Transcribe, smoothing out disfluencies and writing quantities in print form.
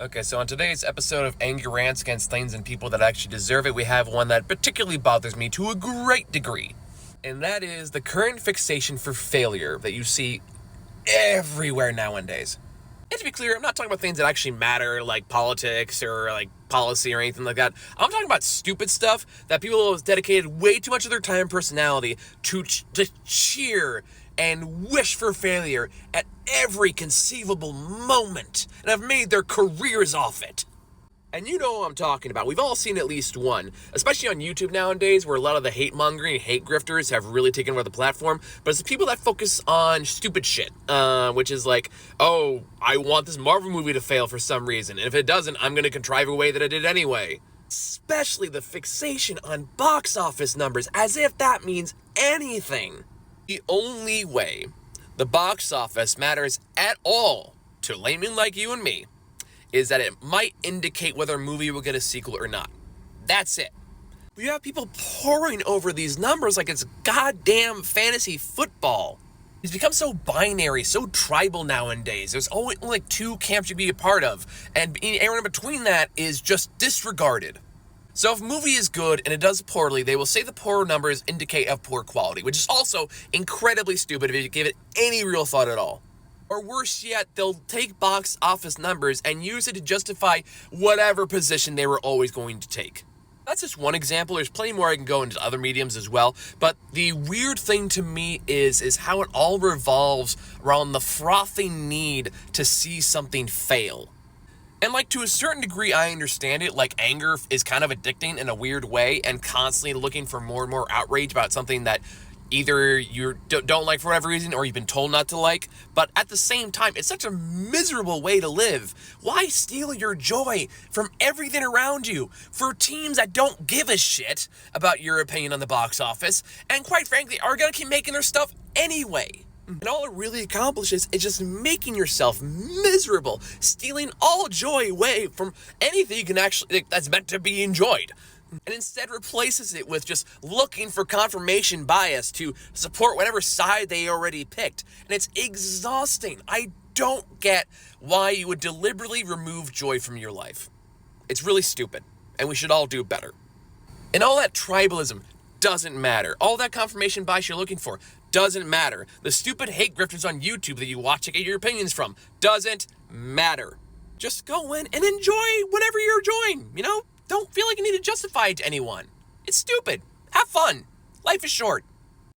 Okay, so on today's episode of Angry Rants Against Things and People That Actually Deserve It, we have one that particularly bothers me to a great degree. And that is the current fixation for failure that you see everywhere nowadays. And to be clear, I'm not talking about things that actually matter, like politics or like policy or anything like that. I'm talking about stupid stuff that people have dedicated way too much of their time and personality to cheer and wish for failure at every conceivable moment, and have made their careers off it. And you know what I'm talking about. We've all seen at least one, especially on YouTube nowadays, where a lot of the hate mongering and hate grifters have really taken over the platform. But it's the people that focus on stupid shit, which is like, oh, I want this Marvel movie to fail for some reason, and if it doesn't, I'm going to contrive a way that it did anyway. Especially the fixation on box office numbers, as if that means anything. The only way the box office matters at all to laymen like you and me is that it might indicate whether a movie will get a sequel or not. That's it. We have people poring over these numbers like it's goddamn fantasy football. It's become so binary, so tribal nowadays. There's only like two camps you be a part of, and everyone in between that is just disregarded. So if a movie is good and it does poorly, they will say the poor numbers indicate of poor quality, which is also incredibly stupid if you give it any real thought at all. Or worse yet, they'll take box office numbers and use it to justify whatever position they were always going to take. That's just one example. There's plenty more I can go into other mediums as well. But the weird thing to me is how it all revolves around the frothing need to see something fail. And like, to a certain degree, I understand it. Like, anger is kind of addicting in a weird way, and constantly looking for more and more outrage about something that either you don't like for whatever reason, or you've been told not to like. But at the same time, it's such a miserable way to live. Why steal your joy from everything around you for teams that don't give a shit about your opinion on the box office, and quite frankly, are gonna keep making their stuff anyway? And all it really accomplishes is just making yourself miserable, stealing all joy away from anything you can actually, that's meant to be enjoyed. And instead replaces it with just looking for confirmation bias to support whatever side they already picked. And it's exhausting. I don't get why you would deliberately remove joy from your life. It's really stupid, and we should all do better. And all that tribalism doesn't matter. All that confirmation bias you're looking for doesn't matter. The stupid hate grifters on YouTube that you watch to get your opinions from doesn't matter. Just go in and enjoy whatever you're enjoying, you know? Don't feel like you need to justify it to anyone. It's stupid. Have fun. Life is short.